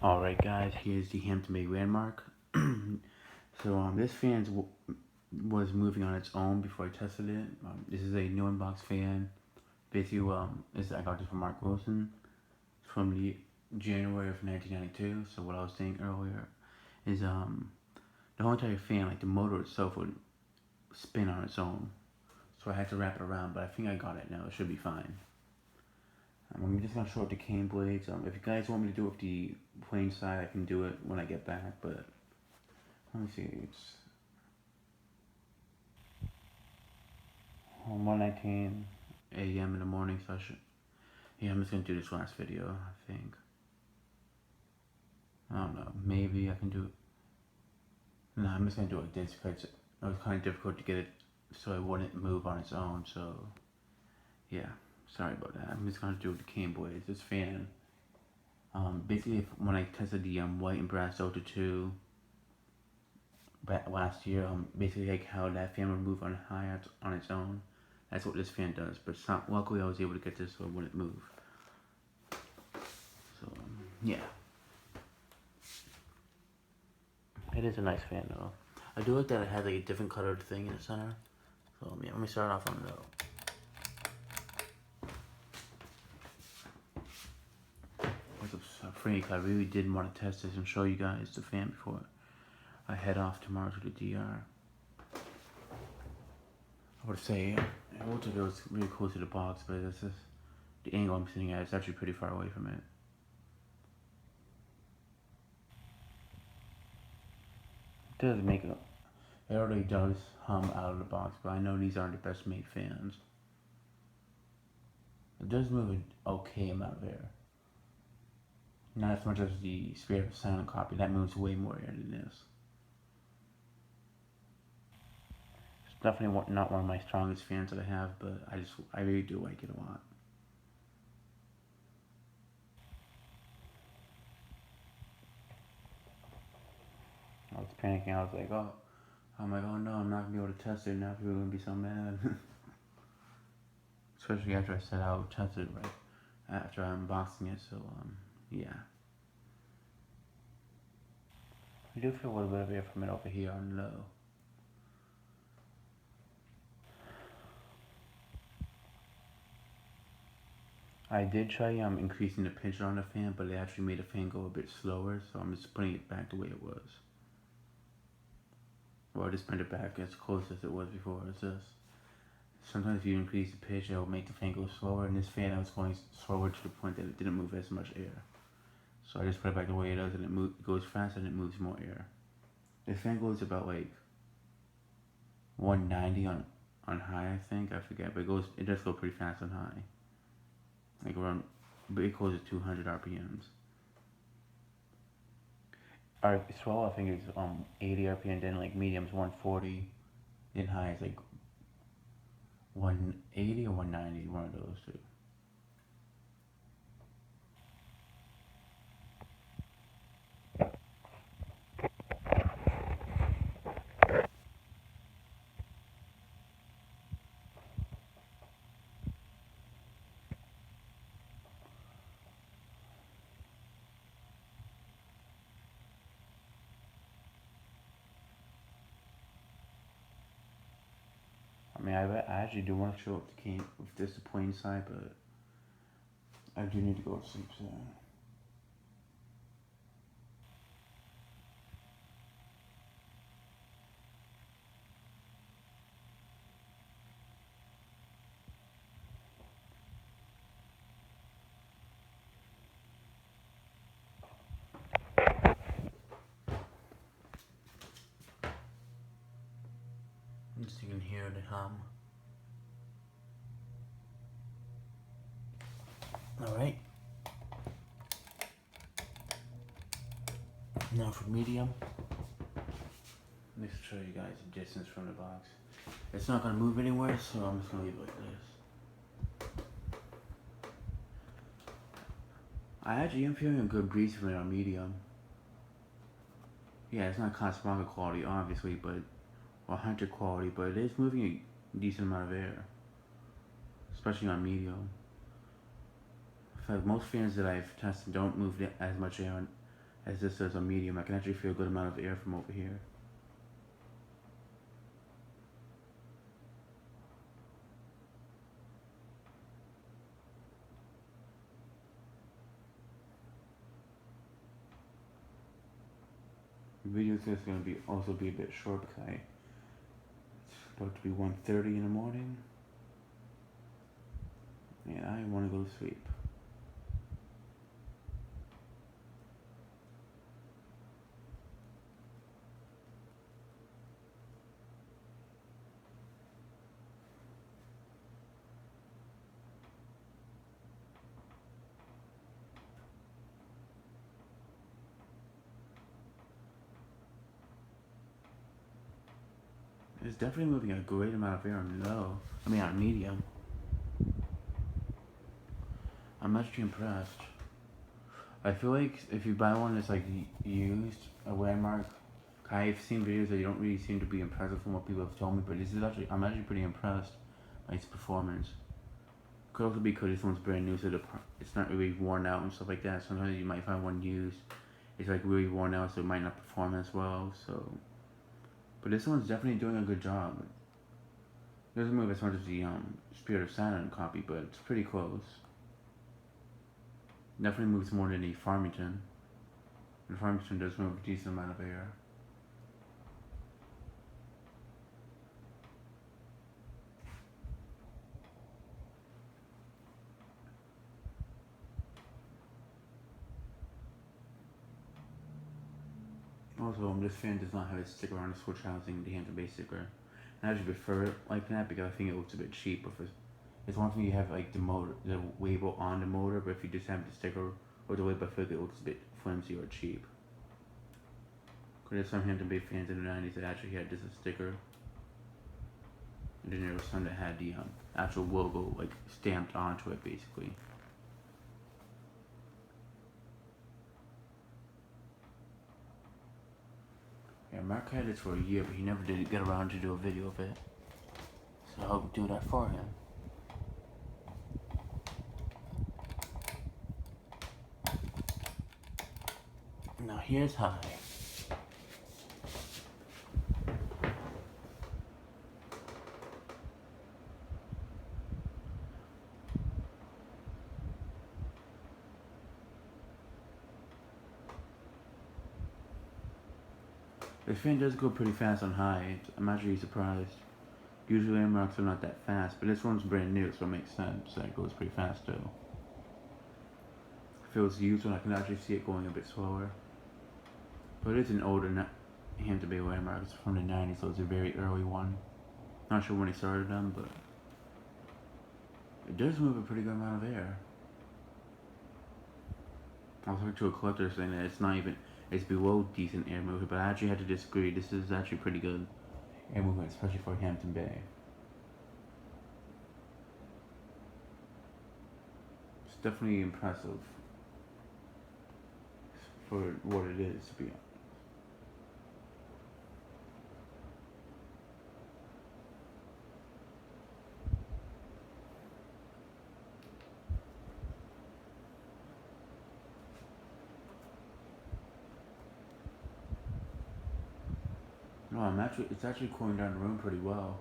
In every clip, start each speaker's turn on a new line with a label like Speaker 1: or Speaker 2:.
Speaker 1: Alright guys, here's the Hampton Bay landmark. This fan was moving on its own before I tested it. This is a new inbox fan. Basically, I got this from Mark Wilson. It's from the January of 1992. So what I was saying earlier is the whole entire fan, like the motor itself, would spin on its own. So I had to wrap it around, but I think I got it now. It should be fine. I'm just gonna show up the cane blades. If you guys want me to do it with the plain side, I can do it when I get back. But let me see. It's 1:19 a.m. in the morning, so yeah, I'm just gonna do this last video. I think. I don't know. Maybe I can do it. No, I'm just gonna do it like this because it was kind of difficult to get it so it wouldn't move on its own. So yeah, sorry about that. I'm just gonna do it with the cane blades. This fan. Basically, when I tested the white and brass Delta 2 last year, basically like how that fan would move on high on its own. That's what this fan does. But luckily, I was able to get this so it wouldn't move. So yeah, it is a nice fan though. I do like that it has like a different colored thing in the center. So yeah, let me start off on the freak. I really did want to test this and show you guys the fan before I head off tomorrow to the DR. I would say I would have it was really close to the box, but it's just the angle I'm sitting at is actually pretty far away from it. It does make it. It already does hum out of the box, but I know these aren't the best made fans. It does move an okay amount of air. Not as much as the Spirit of Silent copy. That moves way more air than this. It's definitely not one of my strongest fans that I have, but I really do like it a lot. I was panicking. I was like, oh, I'm like, oh no, I'm not gonna be able to test it. Now people are gonna be so mad. Especially after I said I would test it right after unboxing it. So yeah. I do feel a little bit of air from it over here on low. I did try increasing the pinch on the fan, but it actually made the fan go a bit slower, so I'm just putting it back the way it was. Well, I just put it back as close as it was before. It's just sometimes if you increase the pitch, it'll make the fan go slower, and this fan I was going slower to the point that it didn't move as much air. So I just put it back the way it is, and it goes faster and it moves more air. The fan goes about like 190 on high, I think. I forget, but it does go pretty fast on high. Like around, but it goes at 200 RPMs. Our swell, I think, is 80 RPM, then like medium's 140, then high is like 180 or 190, one of those two. I mean, I actually do want to show up the cane with this the plain side, but I do need to go to sleep soon. Just so you can hear the hum. Alright. Now for medium. Let me show you guys the distance from the box. It's not going to move anywhere, so I'm just going to leave it like this. I actually am feeling a good breeze from it on medium. Yeah, it's not Casablanca quality, obviously, but or Hunter quality, but it is moving a decent amount of air, especially on medium. In fact, most fans that I've tested don't move as much air As this is a medium, I can actually feel a good amount of air from over here. The video is just going to be also be a bit short because it's about to be 1:30 in the morning, and I want to go to sleep. It's definitely moving a great amount of air on low. I mean on medium. I'm actually impressed. I feel like if you buy one that's like used, a landmark, I've seen videos that you don't really seem to be impressed from what people have told me, but this is actually, I'm actually pretty impressed by its performance. Could also be because this one's brand new, so it's not really worn out and stuff like that. Sometimes you might find one used, it's like really worn out, so it might not perform as well. So, but this one's definitely doing a good job. It doesn't move as much as the Spirit of Saturn copy, but it's pretty close. Definitely moves more than the Farmington. The Farmington does move a decent amount of air. Also, this fan does not have a sticker on the switch housing, the Hampton base sticker. And I actually prefer it like that because I think it looks a bit cheap. It's one thing you have like the motor, the label on the motor, but if you just have the sticker or the label, I feel like it looks a bit flimsy or cheap. Because there's some Hampton Bay fans in the 90s that actually had just a sticker. And then there was some that had the actual logo like stamped onto it basically. Yeah, Mark had this for a year, but he never did get around to do a video of it. So I'll do that for him. Now here's high. The fan does go pretty fast on high. I'm actually surprised. Usually MROCs are not that fast, but this one's brand new, so it makes sense that it goes pretty fast too. If it was used one, I can actually see it going a bit slower. But it's an older Hampton Bay landmark. It's from the 90s, so it's a very early one. Not sure when he started them, but it does move a pretty good amount of air. I was talking to a collector saying that it's not even, it's below decent air movement, but I actually had to disagree. This is actually pretty good air movement, especially for Hampton Bay. It's definitely impressive for what it is, to be honest. No, it's actually cooling down the room pretty well.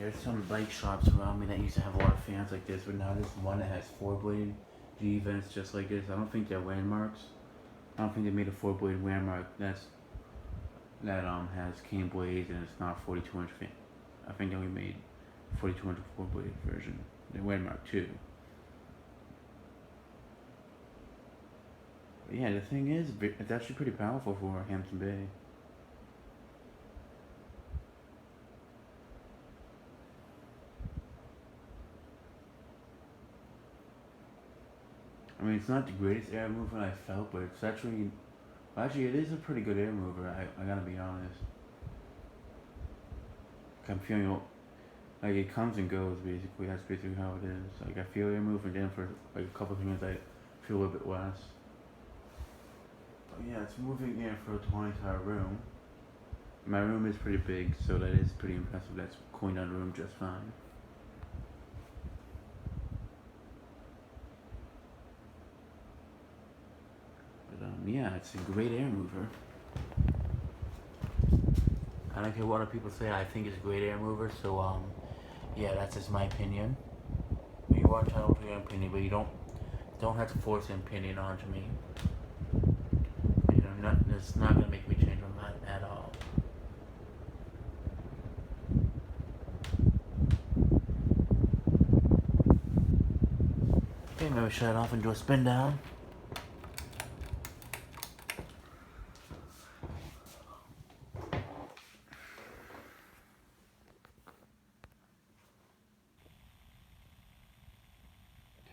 Speaker 1: There's some bike shops around me that used to have a lot of fans like this, but now there's one that has 4-blade G vents just like this. I don't think they're landmarks. I don't think they made a 4-blade landmark that has cane blades and it's not 42-inch fan. I think they only made 42-inch 4-blade version. The landmark too. But yeah, the thing is, it's actually pretty powerful for Hampton Bay. I mean, it's not the greatest air mover I felt, but it's actually, well, actually, it is a pretty good air mover. I gotta be honest. I'm feeling like it comes and goes. Basically, that's basically how it is. Like I feel air move, and then for like a couple of minutes, I feel a little bit less. But yeah, it's moving air for the entire room. My room is pretty big, so that is pretty impressive. That's cooling down the room just fine. But yeah, it's a great air mover. I don't care what other people say. I think it's a great air mover. So yeah, that's just my opinion. You are entitled to your opinion, but you don't have to force an opinion onto me. You know, it's not gonna make me change my mind at all. Okay, maybe shut it off and do a spin down.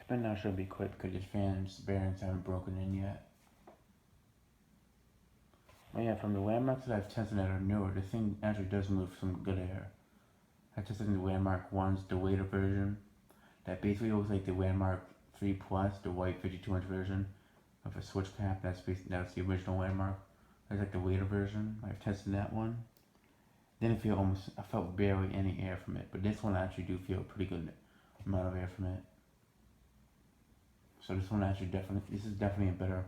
Speaker 1: Spin down should be quick because his fans bearings haven't broken in yet. But yeah, from the landmarks that I've tested that are newer, the thing actually does move some good air. I tested in the landmark ones, the later version, that basically looks like the landmark 3 Plus, the white 52-inch version of a switch cap. That's the original landmark. That's like the later version. I've tested that one. I felt barely any air from it, but this one I actually do feel a pretty good amount of air from it. So this is definitely a better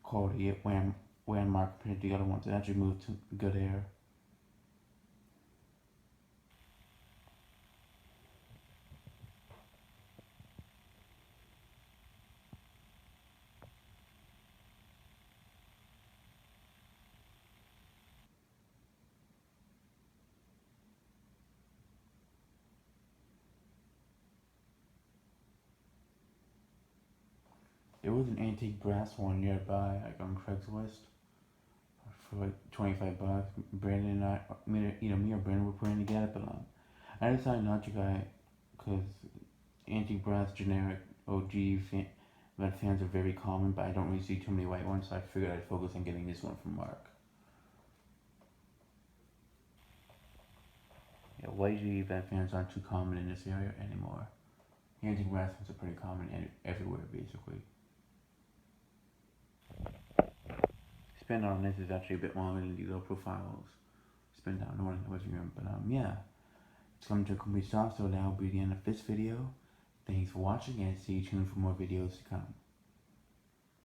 Speaker 1: quality landmark compared to the other ones. It actually moved to good air. There was an antique brass one nearby, like on Craigslist, for like $25. Brandon and me or Brandon were putting together, but I decided not to get it because antique brass generic OG red fans are very common, but I don't really see too many white ones, so I figured I'd focus on getting this one from Mark. Yeah, white GE red fans aren't too common in this area anymore. Antique brass ones are pretty common everywhere, basically. Spin on this is actually a bit longer than the low profiles. Spin down north in the living room, but yeah, it's coming to a complete stop, so that will be the end of this video. Thanks for watching, and stay tuned for more videos to come.